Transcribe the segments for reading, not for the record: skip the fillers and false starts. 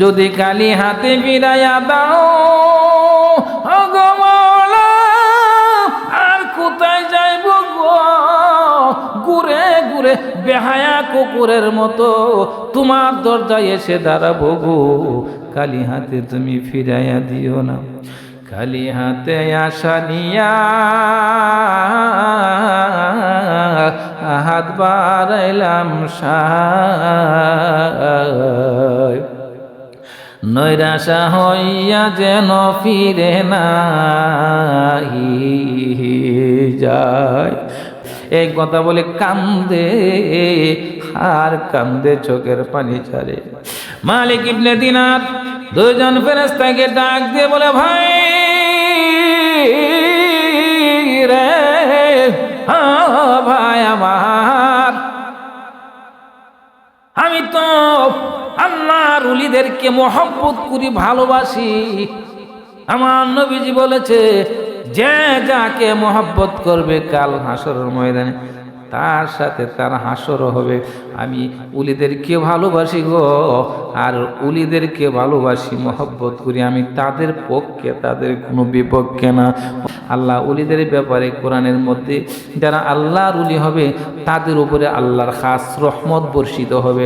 যদি খালি হাতে ফিরাইয়া দাও ওগো মওলা, আর কোথায় যাইব গো? ঘুরে ঘুরে বেহায়া কুকুরের মতো তোমার দরজায় এসে দাঁড়াবো গো। খালি হাতে তুমি ফিরাইয়া দিও না। খালি হাতে আশা নিয়া হাত বাড়াইলাম সায়, নৈরাশা হইয়া যেন ফিরে নাই যায়। এই কথা বলে কান্দে আর কান্দে, চোখের পানি ছাড়ে। মালিক ইবনে দিনার দুইজন ফেরেশতাকে ডাক দিয়ে বলে, ভাই রে, ভাই আমার, আমি তো আল্লাহর ওলিদেরকে মহব্বত করি, ভালোবাসি। আমার নবীজি বলেছে, যে যাকে মহব্বত করবে কাল হাসরের ময়দানে তার সাথে তার হাসরও হবে। আমি উলিদেরকে ভালোবাসি গো, আর উলিদেরকে ভালোবাসি, মহব্বত করি। আমি তাদের পক্ষে, তাদের কোনো বিপক্ষে না। আল্লাহ উলিদের ব্যাপারে কোরআনের মধ্যে যারা আল্লাহর উলি হবে তাদের উপরে আল্লাহর খাস রহমত বর্ষিত হবে।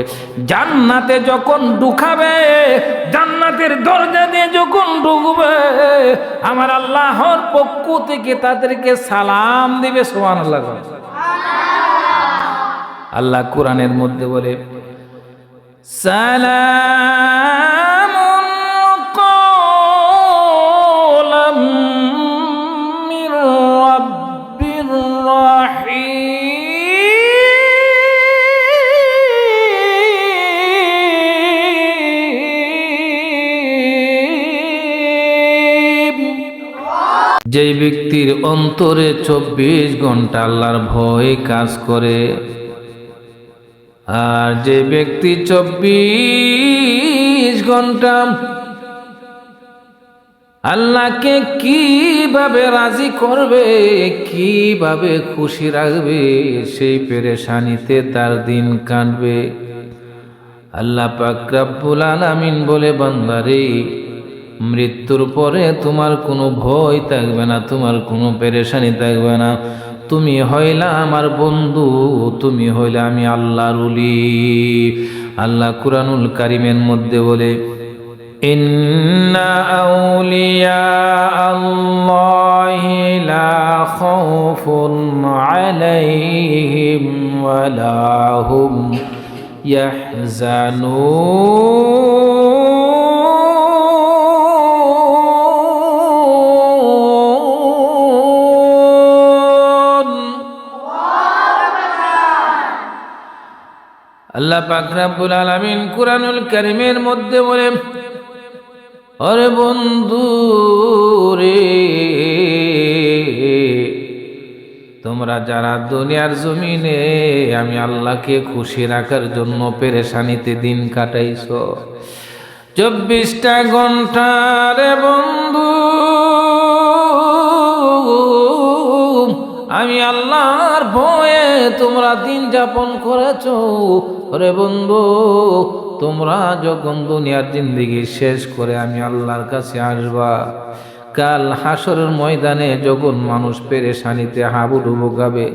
জান্নাতে যখন ঢুকাবে, জান্নাতের দরজা দিয়ে যখন ঢুকবে, আমার আল্লাহর পক্ষ থেকে তাদেরকে সালাম দিবে। সুবহানাল্লাহ। আল্লাহ কোরআনের মধ্যে বলে, সালামুন কওলাম মির রাব্বির রাহিম। যেই ব্যক্তির অন্তরে 24 ঘন্টা আল্লাহর ভয় কাজ করে, আর যে ব্যক্তি 24 ঘন্টা আল্লাহকে কিভাবে রাজি করবে, কিভাবে খুশি রাখবে, সেই পেরেশানিতে তার দিন কাটবে। আল্লাহ পাক রব্বুল আলামিন বলে, বান্দারে, মৃত্যুর পরে তোমার কোনো ভয় থাকবে না, তোমার কোনো পেরেশানি থাকবে না। তুমি হইলা আমার বন্ধু, তুমি হইলা আমি আল্লাহর ওলি। আল্লাহ কুরআনুল কারীমের মধ্যে বলে, ইন্না আউলিয়া আল্লাহি লা খাউফুন আলাইহিম ওয়া লা হুম ইয়াহজানুন। আল্লাহ পাক রব্বুল আলামিন কুরআনুল কারীমের মধ্যে বলে, আরে বন্ধু রে, তোমরা যারা দুনিয়ার জমিনে আমি আল্লাহকে খুশি রাখার জন্য পেরেশানিতে দিন কাটাইছো, 24টা ঘন্টা রে বন্ধু, আমি আল্লাহর ভয়ে তোমরা দিন যাপন করেছো। রে বন্ধু, তোমরা যখন দুনিয়ার জিন্দেগি শেষ করে আমি আল্লাহর কাছে আসবা, কাল হাসরের ময়দানে যখন মানুষ পেরেশানিতে হাবুডুবু গাবে,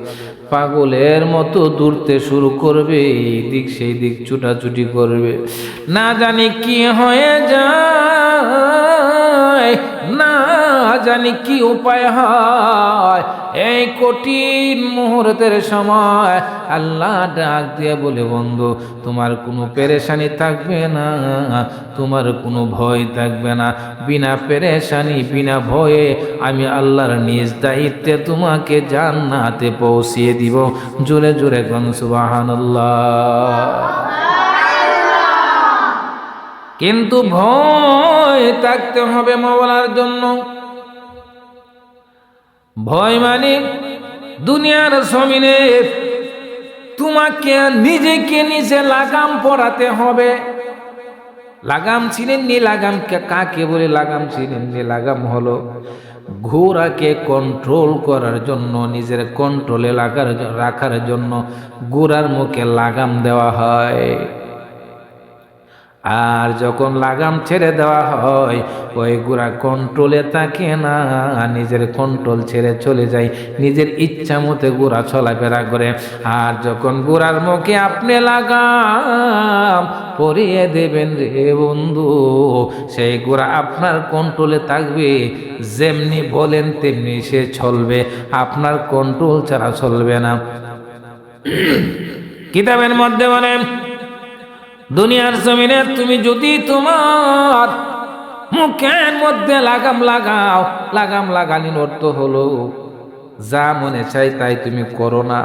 পাগলের মতো দৌড়তে শুরু করবে, এই দিক সেই দিক ছুটাছুটি করবে, না জানি কি হয়ে যায়, না জানি কি উপায় হয়। এই কঠিন মুহূর্তের সময় আল্লাহ ডাক দিয়ে বলে, বন্ধু, তোমার কোনো পেরেশানি থাকবে না, তোমার কোনো ভয় থাকবে না। বিনা পেরেশানি, বিনা ভয়ে আমি আল্লাহর নিজ দায়িত্বে তোমাকে জান্নাতে পৌঁছিয়ে দিব। জোরে জোরে কোন সুবহানাল্লাহ। কিন্তু ভয় থাকতে হবে মাওলার জন্য। ভয় মানে দুনিয়ার জমিনে তোমাকে নিজেকে নিজে লাগাম পরাতে হবে। লাগাম চিনেননি? লাগাম কাকে বলে? লাগাম চিনেননি? লাগাম হলো ঘোড়াকে কন্ট্রোল করার জন্য, নিজের কন্ট্রোলে রাখার জন্য ঘোড়ার মুখে লাগাম দেওয়া হয়। আর যখন লাগাম ছেড়ে দেওয়া হয় ওই গুড়া কন্ট্রোলে থাকে না, নিজের কন্ট্রোল ছেড়ে চলে যায়, নিজের ইচ্ছা মতে গুড়া চলাফেরা করে। আর যখন গুড়ার মুখে আপনি লাগাম পরিয়ে দেবেন রে বন্ধু, সেই গুড়া আপনার কন্ট্রোলে থাকবে, যেমনি বলেন তেমনি সে চলবে, আপনার কন্ট্রোল ছাড়া চলবে না। কিতাবের মধ্যে বলেন দুনিয়ার জমিনে তুমি যদি তোমার মুখের মধ্যে লাগাম লাগাও, লাগাম লাগানোর অর্থ হলো যা মনে চাই তাই তুমি করো না,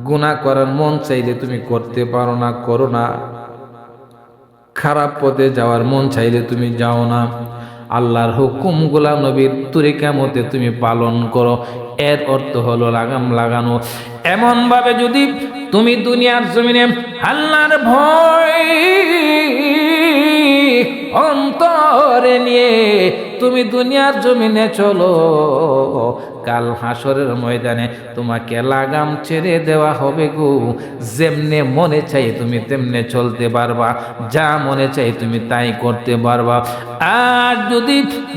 গুনাহ করার মন চাইলে তুমি করতে পারো না, করো না, খারাপ পথে যাওয়ার মন চাইলে তুমি যাও না, আল্লাহর হুকুমগুলা নবীর তরিকা মতে তুমি পালন করো, এর অর্থ হলো লাগাম লাগানো। এমন ভাবে যদি তুমি দুনিয়ার জমিনে আল্লাহর ভয় অন্তরে নিয়ে তুমি দুনিয়ার জমিনে চলো, কাল হাসরের ময়দানে তোমাকে লাগাম ছেড়ে দেওয়া হবে গো, যেমনে মনে চাই তুমি তেমনে চলতে পারবা, যা মনে চাই তুমি তাই করতে পারবা। আর যদি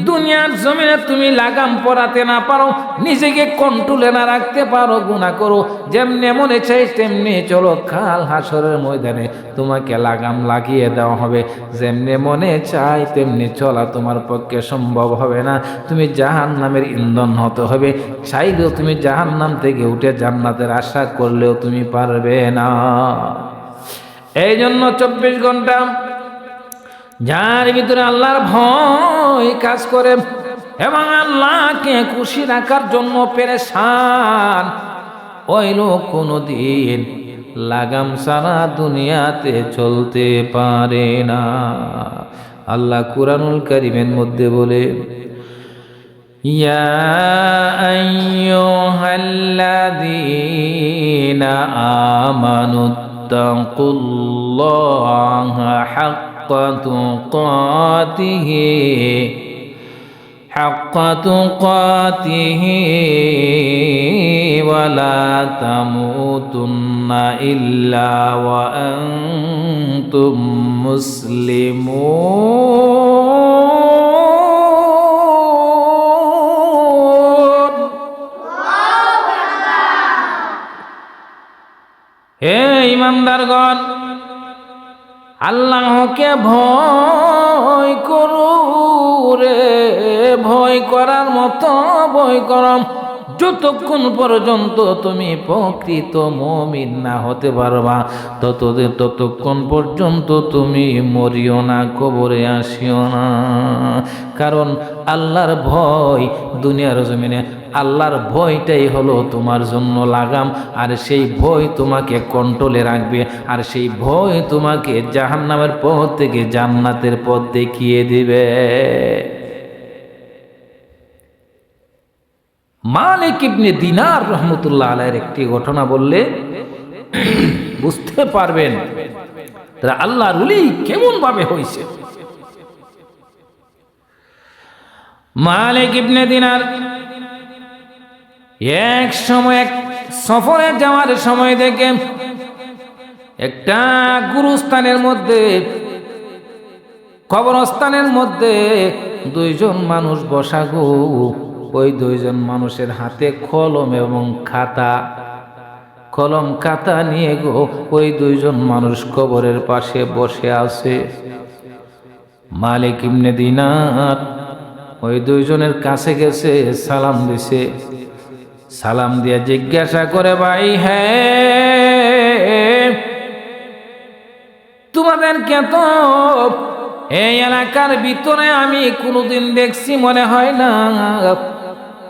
দুনিয়ার জমিনে তুমি লাগাম পরাতে না পারো, নিজেকে কন্ট্রোলে না রাখতে পারো, গুনাহ করো, যেমনে মনে চাই তেমনি চলো, কাল হাসরের ময়দানে তোমাকে লাগাম লাগিয়ে দেওয়া হবে, যেমনে মনে চাই তেমনি চলা তোমার পক্ষে সম্ভব হবে না, তুমি জাহান্নামের ইন্ধন হতে হবে, চাইলেও তুমি জাহান্নাম থেকে উঠে জান্নাতের আশা করলেও তুমি পারবে না। এই জন্য 24 ঘন্টা যার ভিতরে আল্লাহর ভয় কাজ করে এবং আল্লাহকে খুশি রাখার জন্য পেরেশান, ওই লোক কোনোদিন লাগাম ছাড়া দুনিয়াতে চলতে পারে না। আল্লাহ কুরআনুল কারীমের মধ্যে বলে ইয়া আইয়ুহাল্লাযীনা আমানুত্তাকুল্লাহা হাক্কা তুকাতিহি ওয়া লা তামুতুন্না ইল্লা ওয়া আনতুম মুসলিমুন। হে ঈমানদারগণ, আল্লাহকে ভয় করো রে, ভয় করার মতো ভয় করো, যতক্ষণ পর্যন্ত তুমি প্রকৃত মুমিন না হতে পারবা ততক্ষণ পর্যন্ত তুমি মরিও না, কবরে আসিও না। কারণ আল্লাহর ভয় দুনিয়ার জমিনে, আল্লাহর ভয়টাই হলো তোমার জন্য লাগাম, আর সেই ভয় তোমাকে কন্ট্রোলে রাখবে, আর সেই ভয় তোমাকে জাহান্নামের পথ থেকে জান্নাতের পথ দেখিয়ে দিবে। মালিক ইবনে দিনার রহমতুল্লাহ আলাইহির একটি ঘটনা বললে বুঝতে পারবেন তারা আল্লাহর ওলি কেমন ভাবে হয়েছে। মালিক ইবনে দিনার এক সময় এক সফরে যাওয়ার সময় দেখে একটা গুরুস্থানের মধ্যে, কবরস্থানের মধ্যে দুইজন মানুষ বসা গো। ওই দুইজন মানুষের হাতে কলম এবং খাতা, কলম খাতা নিয়ে গো ওই দুইজন মানুষ কবরের পাশে বসে আছে। মালিক ইবনে দিনার ওই দুইজনের কাছে গেছে, সালাম দিছে, সালাম দিয়ে জিজ্ঞাসা করে, ভাই হ্যাঁ তোমাদেরকে তো এই এলাকার ভিতরে আমি কোনোদিন দেখছি মনে হয় না,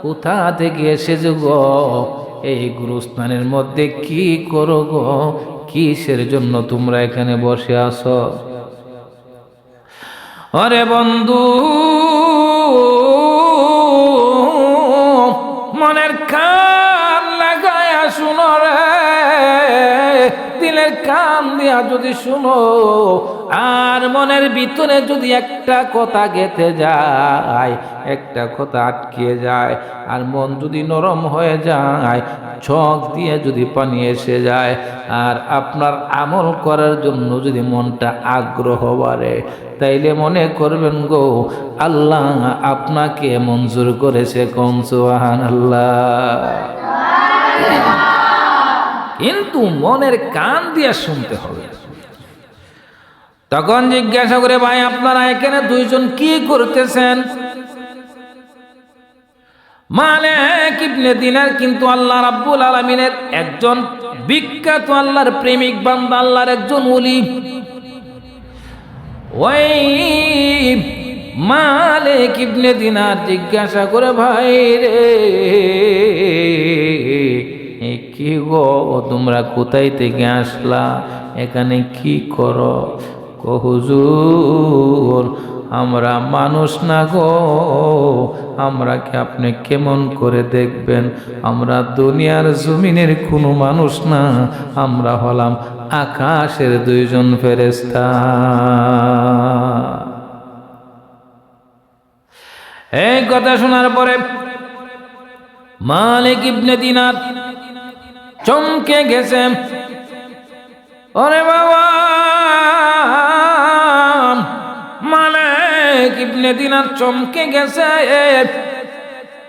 কোথা থেকে এসেছো গো? এই গুরুস্থানের মধ্যে কি করো গো? কিসের জন্য তোমরা এখানে বসে আছো? আরে বন্ধু, মনের কান লাগায়া শুনো রে, দিলের কান দিয়া যদি শুনো, আর মনের ভিতরে যদি একটা কথা গেঁথে যায়, একটা কথা আটকে যায়, আর মন যদি নরম হয়ে যায়, চোখ দিয়ে যদি পানি এসে যায়, আর আপনার আমল করার জন্য যদি মনটা আগ্রহ বাড়ে, তাইলে মনে করবেন গো আল্লাহ আপনাকে মঞ্জুর করেছে। কোন সুবহানাল্লাহ। কিন্তু মনের কান দিয়ে শুনতে হবে। তখন জিজ্ঞাসা করে, ভাই আপনারা এখানে দুইজন কি করতেছেন? মালিক ইবনে দিনার কিন্তু আল্লাহ রাব্বুল আলামিনের একজন বিখ্যাত আল্লাহর প্রেমিক বান্দা, আল্লাহর একজন ওলি। ওই মালিক ইবনে দিনার জিজ্ঞাসা করে, ভাই রে কি গো তোমরা কোথায় থেকে আসলা, এখানে কি করো? হুজুর আমরা মানুষ না গো, আমরাকে আপনি কেমন করে দেখবেন? আমরা দুনিয়ার জমিনের কোনো মানুষ না, আমরা হলাম আকাশের দুইজন ফেরেশতা। এই কথা শোনার পরে মালিক ইবনে দিনার চমকে গেছে। ওরে বাবা, মালিক ইবনে দিনার চমকে গেছে।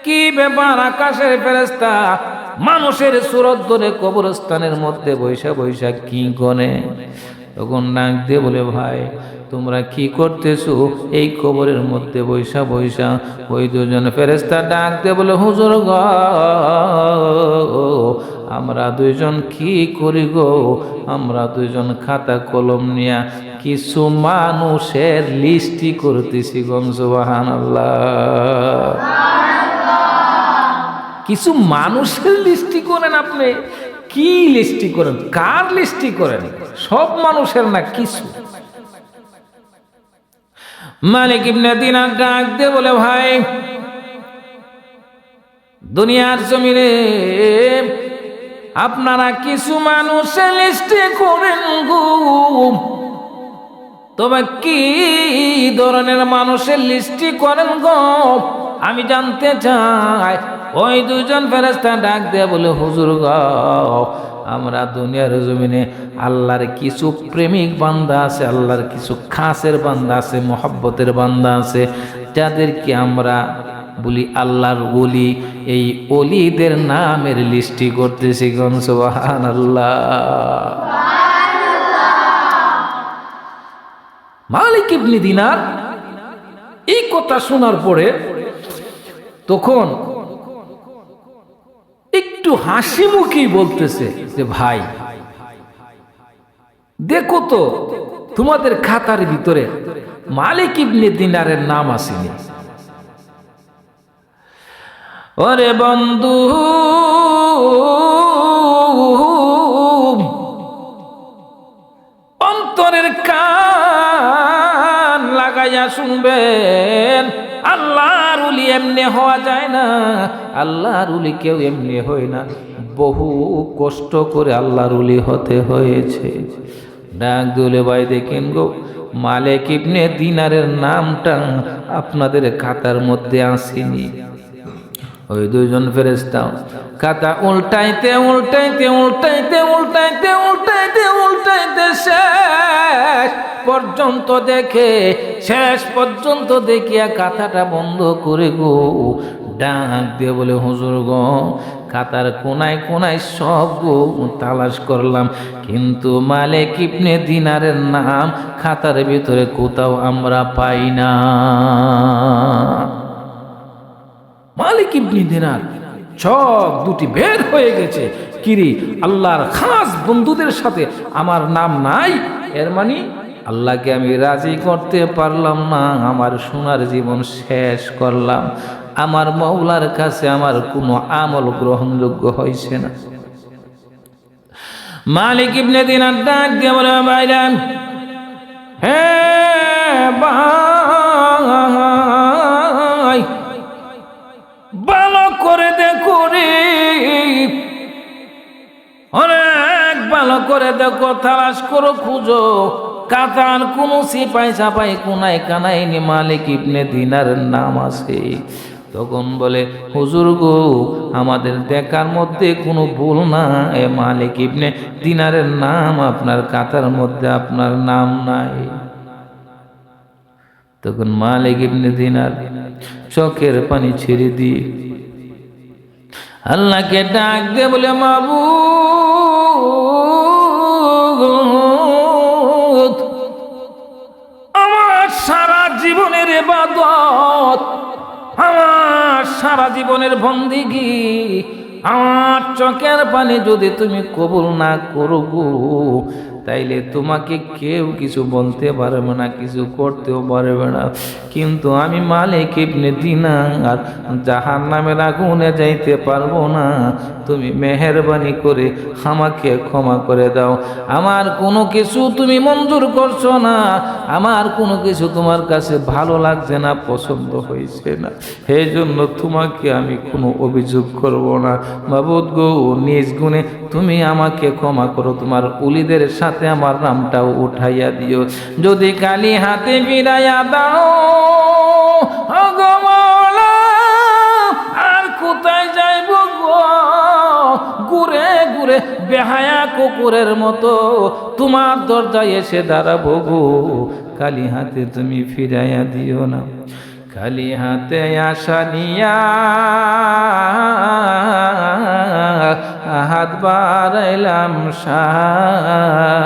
কি ব্যাপার? আকাশের ফেরেশতা মানুষের সুরত ধরে কবরস্থানের মধ্যে বৈশা বৈশা কি গনে? তখন ডাক দিয়ে বলে, ভাই তোমরা কি করতেছো এই কবরের মধ্যে বৈশা বৈশা? ওই দুজন ফেরেশতা ডাক দিয়ে বলে, হুজুর গো আমরা দুইজন কি করি গো? আমরা দুইজন খাতা কলম নিয়া কিছু মানুষের লিস্টি করতেছি। গো সুবহানাল্লাহ। কিছু মানুষের লিস্টি করেন আপনি? কি লিস্টি করেন? কার লিস্টি করেন? সব মানুষের না, কিছু। মালিক ইবনে দিনার ডাক দিয়ে বলে, ভাই দুনিয়ার জমিনে আপনারা কিছু মানুষের লিস্টি করেন গো, তবে কি ধরনের মানুষের লিস্টি করেন গো আমি জানতে চাই। ওই দুজন ফেরেশতা ডাক দিয়ে বলে, হুজুর গো আমরা দুনিয়ার জমিনে আল্লাহর কিছু প্রেমিক বান্দা আছে, আল্লাহর কিছু খাসের বান্দা আছে, মহব্বতের বান্দা আছে, যাদেরকে আমরা বলি আল্লাহর ওলি। এই ওলিদের নামের লিস্টি করতেছি। গণ সুবহানাল্লাহ। মালিক ইবনে দিনার এই কথা শোনার পরে তখন একটু হাসি মুখে বলতেছে যে, ভাই দেখো তো তোমাদের খাতার ভিতরে মালিক ইবনে দিনারের নাম আসেনি। ওরে বন্ধু অন্তরের কান লাগাইয়া শুনবেন, আল্লাহর ওলি এমনি হওয়া যায় না। আল্লাহর ওলি কেউ এমনি হয় না, বহু কষ্ট করে আল্লাহর ওলি হতে হয়েছে। ডাক দিলে, ভাই দেখেন গো মালিক ইবনে দিনারের নামটা আপনাদের খাতার মধ্যে আসেনি। ওই দুইজন ফেরেশতা খাতা উল্টাইতে উল্টাইতে উল্টাইতে উল্টাইতে উল্টাইতে উল্টাইতে শেষ পর্যন্ত দেখিয়া খাতাটা বন্ধ করে গো ডাক দিয়ে বলে, হুজুর গো খাতার কোনায় কোনায় সব গো তালাশ করলাম, কিন্তু মালিক ইবনে দিনারের নাম খাতার ভিতরে কোথাও আমরা পাই না। মালিক ইবনে দিনার চোখ দুটি বের হয়ে গেছে। কিরে, আল্লাহর খাস বন্ধুদের সাথে আমার নাম নাই, এর মানে আল্লাহকে আমি রাজি করতে পারলাম না, আমার সোনার জীবন শেষ করলাম, আমার মওলার কাছে আমার কোনো আমল গ্রহণযোগ্য হয়েছে না। মালিক ইবনে দিনার ডাক দিয়ে বলে, ভাইরা হ্যাঁ ভাই ভালো করে দেখো রে, অনেক ভালো করে দেখো, তালাশ করো, খুঁজো, কাতার কোন সিপাই চাপাই কোনায় কানায় নি মালিক ইবনে দিনারের নাম আছে। তখন বলে হুজুর গো, আমাদের দেখার মধ্যে কোনো ভুল না, এ মালিক ইবনে দিনারের নাম আপনার কাতার মধ্যে আপনার নাম নাই। তখন মালিক ইবনে দিনার চোখের পানি ছেড়ে দিয়ে আল্লাহকে ডাক দিয়ে বলে, মাবুদ, আমার সারা জীবনের ইবাদত, আমার সারা জীবনের বন্দেগী, আমার চোখের পানি যদি তুমি কবুল না করো গো, তাইলে তোমাকে কেউ কিছু বলতে পারবে না, কিছু করতেও পারবে না। কিন্তু আমি মালিক ইবনে দিনার জাহান্নামের আগুনে যাইতে পারবো না। তুমি মেহেরবানি করে আমাকে ক্ষমা করে দাও। আমার কোনো কিছু তুমি মঞ্জুর করছো না, আমার কোনো কিছু তোমার কাছে ভালো লাগছে না, পছন্দ হয়েছে না, সেই জন্য তোমাকে আমি কোনো অভিযোগ করব না। মাবুদ গো, নিজ গুণে তুমি আমাকে ক্ষমা করো, তোমার উলিদের সাথে আমার নামটাও উঠাইয়া দিও। যদি কালি হাতে ফিরাইয়া দাও গো মাওলা, আর কোথায় যাইব গো? ঘুরে ঘুরে বেহায়া কুকুরের মতো তোমার দরজায় এসে দাঁড়াবো গো। কালি হাতে তুমি ফিরাইয়া দিও না। খালি হাতে আশা নিয়া হাত বাড়াইলাম সায়,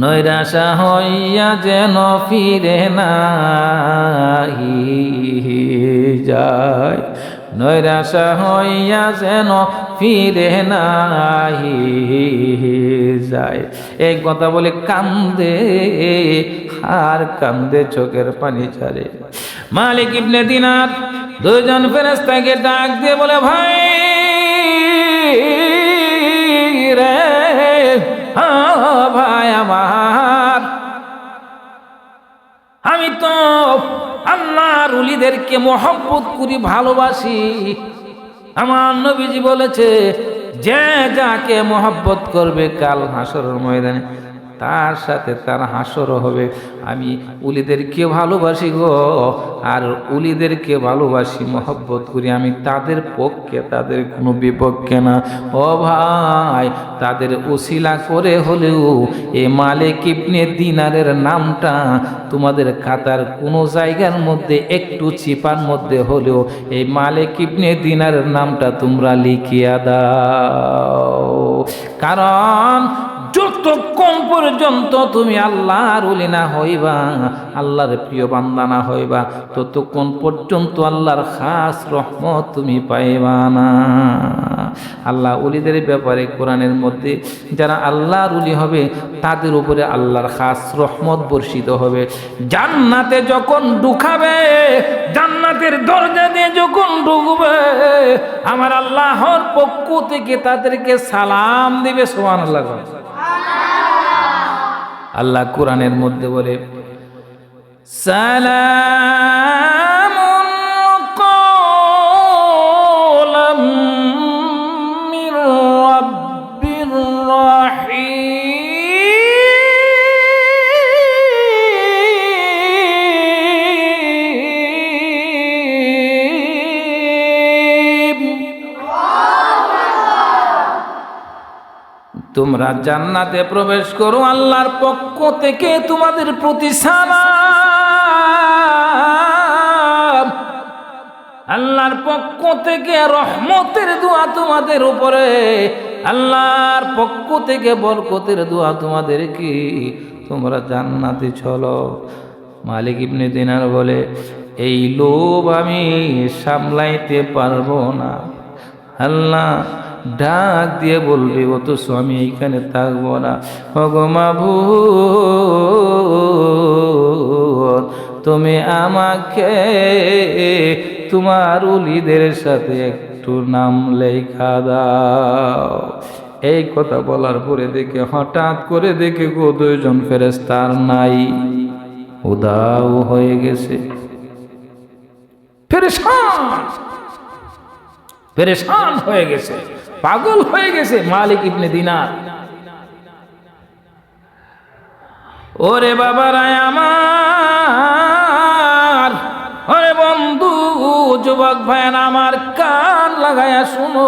নৈরাশা হইয়া যেন ফিরে নাই যায়, নৈরাশা হইয়া যেন ফিরে নাই যায়। এই কথা বলে কান্দে আর কান্দে, চোখের পানি ছাড়ে। মালিক ইবনে দিনার দুইজন ফেরেশতাকে ডাক দিয়ে বলে, ভাই রে, ভাই আমার, আমি তো আল্লাহর ওলিদেরকে মহব্বত করি, ভালোবাসি। আমার নবীজি বলেছে, যে যাকে মহব্বত করবে কাল হাসরের ময়দানে তার সাথে তার হাসরও হবে। আমি উলিদেরকে ভালোবাসি গো, আর উলিদেরকে ভালোবাসি, মহব্বত করি আমি তাদের পক্ষে, তাদের কোনো বিপক্ষে না। ও ভাই, তাদের উসিলা করে হলেও এই মালিক ইবনে দিনারের নামটা তোমাদের খাতার কোনো জায়গার মধ্যে একটু চিপার মধ্যে হলেও এই মালিক ইবনে দিনারের নামটা তোমরা লিখিয়া দাও। কারণ যতক্ষণ পর্যন্ত তুমি আল্লাহর ওলি না হইবা, আল্লাহর প্রিয় বান্দা না হইবা, ততক্ষণ পর্যন্ত আল্লাহর খাস রহমত তুমি পাইবা না। আল্লাহ ওলিদের ব্যাপারে কোরআনের মধ্যে যারা আল্লাহর ওলি হবে তাদের উপরে আল্লাহর খাস রহমত বর্ষিত হবে। জান্নাতে যখন ঢুকাবে, জান্নাতের দরজা দিয়ে যখন ঢুকবে, আমার আল্লাহর পক্ষ থেকে তাদেরকে সালাম দিবে। সুবহানাল্লাহ। আল্লাহ কোরআনের মধ্যে বলে, সালামুন কওলাম মির রাব্বির রাহিম। তোমরা জান্নাতে প্রবেশ করো, আল্লাহর পক্ষ থেকে তোমাদের প্রতি সালাম, আল্লাহর পক্ষ থেকে রহমতের দোয়া তোমাদের উপরে, আল্লাহর পক্ষ থেকে বরকতের দোয়া তোমাদের কি, তোমরা জান্নাতে চলো। মালিক ইবনে দিনার বলে, এই লোভ আমি সামলাইতে পারবো না। আল্লাহ ডাক দিয়ে বলবে, অথচ আমি এইখানে থাকবো না। ওগো মাবুদ, তুমি আমাকে তোমার ওলিদের সাথে একটু নাম লেখা দাও। এই কথা বলার পরে দেখে, হঠাৎ করে দেখে গো, দুইজন ফেরেশতার নাই, উদাও হয়ে গেছে, পেরেশান হয়ে গেছে, পাগল হয়ে গেছে মালিক ইবনে দিনার। ওরে বাবারায় আমার, ওরে বন্ধু যুবক ভাইয়ের আমার, কান লাগায়া শুনো।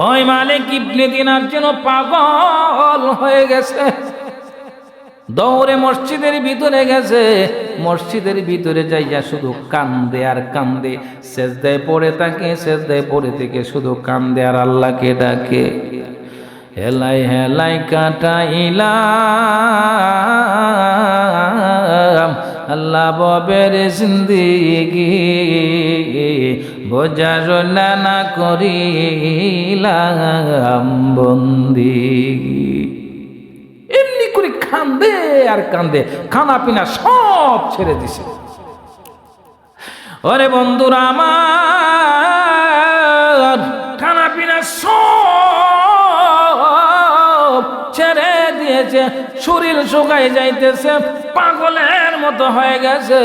ওই মালিক ইবনে দিনার যেন পাগল হয়ে গেছে, দৌড়ে মসজিদের ভিতরে গেছে। মসজিদের ভিতরে যাইয়া শুধু কান্দে আর কান্দে, সেজদায় পড়ে থাকে, সেজদায় পড়ে থেকে শুধু কান্দে আর আল্লাহকে ডাকে। হেলাই হেলাই কাটাইলাম আল্লাহ ববের জিন্দিগি, বোঝার না করিলাম বন্দিগি। এমনি করে কান্দে আর কান্দে, খানা পিনা সব ছেড়ে দিছে। ওরে বন্ধুরা আমার, খানা পিনা সব ছেড়ে দিয়েছে, শরীর শুকায় যাইতেছে, পাগলের মতো হয়ে গেছে।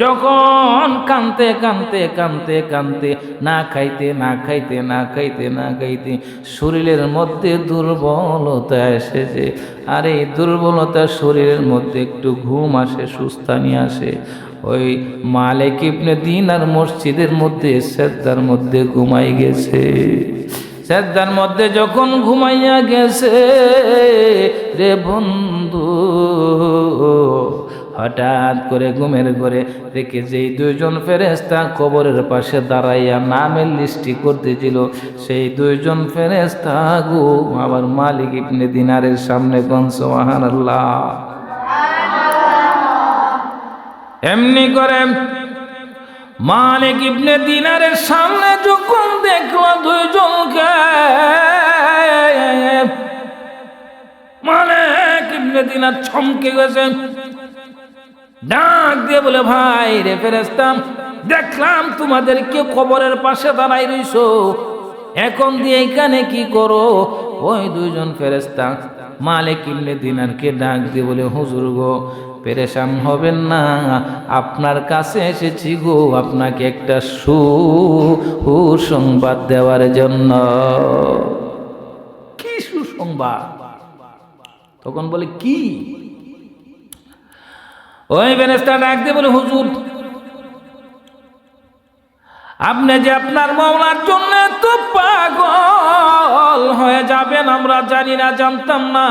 যখন কানতে কানতে কানতে কানতে, না খাইতে না খাইতে না খাইতে না খাইতে শরীরের মধ্যে দুর্বলতা এসেছে। আর এই দুর্বলতা শরীরের মধ্যে একটু ঘুম আসে, সুস্থানি আসে। ওই মালিক ইবনে দিনার মসজিদের মধ্যে সেজদার মধ্যে ঘুমাই গেছে। সেজদার মধ্যে যখন ঘুমাইয়া গেছে রে বন্ধু, হঠাৎ করে ঘুমের ঘরে দেখে যেই দুইজন ফেরেশতা কবরের পাশে দাঁড়াইয়া নামের লিস্টি করতেছিল, সেই দুইজন ফেরেশতা গো আমার মালিক ইবনে দিনারের সামনে কোন সুবহানাল্লাহ। এমনি করে মালিক ইবনে দিনারের সামনে যখন দেখলো দুইজনকে, মালিক ইবনে দিনার চমকে গেছে, ডাক দিয়ে বলে, ভাই রে ফেরেশতা, দেখলাম তোমাদেরকে কবরের পাশে দাঁড়াই রইছো, এখন দিয়ে এখানে কি করো? ওই দুইজন ফেরেশতা মালিক ইবনে দিনারকে ডাক দিয়ে বলে, হুজুর গো, পেরেশান হবেন না, আপনার কাছে এসেছি গো আপনাকে একটা সুসংবাদ দেওয়ার জন্য। কি সুসংবাদ? তখন বলে, কি? ওই ফেরেশতা ডাক দিয়ে বলে, হুজুর, আপনি যে আপনার মাওলার জন্য তো পাগল হয়ে যাবেন আমরা জানি না, জানতাম না।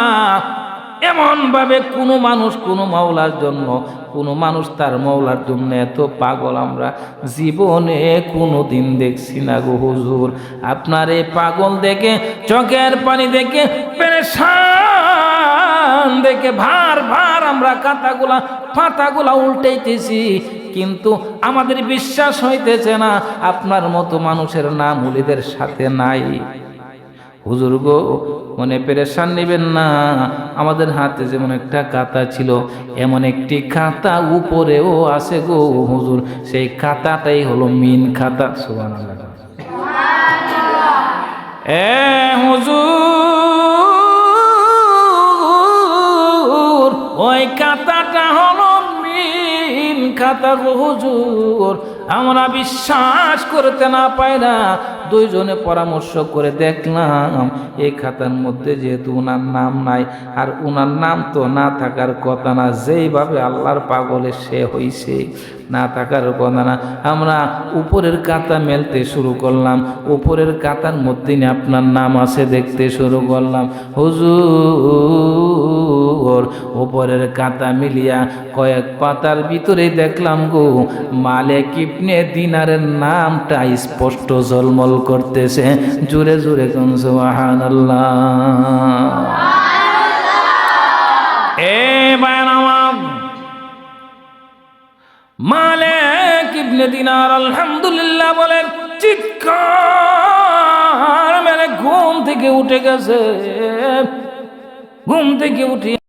এমন ভাবে কোনো মানুষ কোনো মাওলার জন্য, কোনো মানুষ তার মাওলার জন্য এত পাগল আমরা জীবনে কোনো দিন দেখছি না গো হুজুর। আপনার এই পাগল দেখে, চোখের পানি দেখে, পেরেশান দেখে ভার ভার আমরা পাতাগুলা উল্টাইতেছি, কিন্তু আমাদের বিশ্বাস হইতেছে না আপনার মতো মানুষের নাম ওলিদের সাথে নাই। হুজুর গো, মনে পেরেশান নেবেন না, আমাদের হাতে যেমন একটা খাতা ছিল, এমন একটি খাতা উপরেও আছে গো হুজুর, সেই খাতাটাই হলো মিন খাতা। সুবহানাল্লাহ। হুজুর, ওই খাতাটা হলো মিন খাতা গো হুজুর। আমরা বিশ্বাস করতে না পাই না, দুইজনে পরামর্শ করে দেখলাম এই খাতার মধ্যে যেহেতু উনার নাম নাই, আর উনার নাম তো না থাকার কথা না, যেইভাবে আল্লাহর পাগলে সে হইছে, না থাকার কথা না। আমরা উপরের খাতা মেলতে শুরু করলাম, উপরের খাতার মধ্যে আপনার নাম আছে দেখতে শুরু করলাম। হুজুর, উপরের খাতা মিলিয়া কয়েক পাতার ভিতরে দেখলাম গো মালিক ইবনে দিনারের নামটা স্পষ্ট ঝলমল করতেছে। জোরে জোরে কোন সুবহানাল্লাহ। মালিক ইবনে দিনার আলহামদুলিল্লাহ বলেন, চিৎকার মেরে ঘুম থেকে উঠে গেছে। ঘুম থেকে উঠে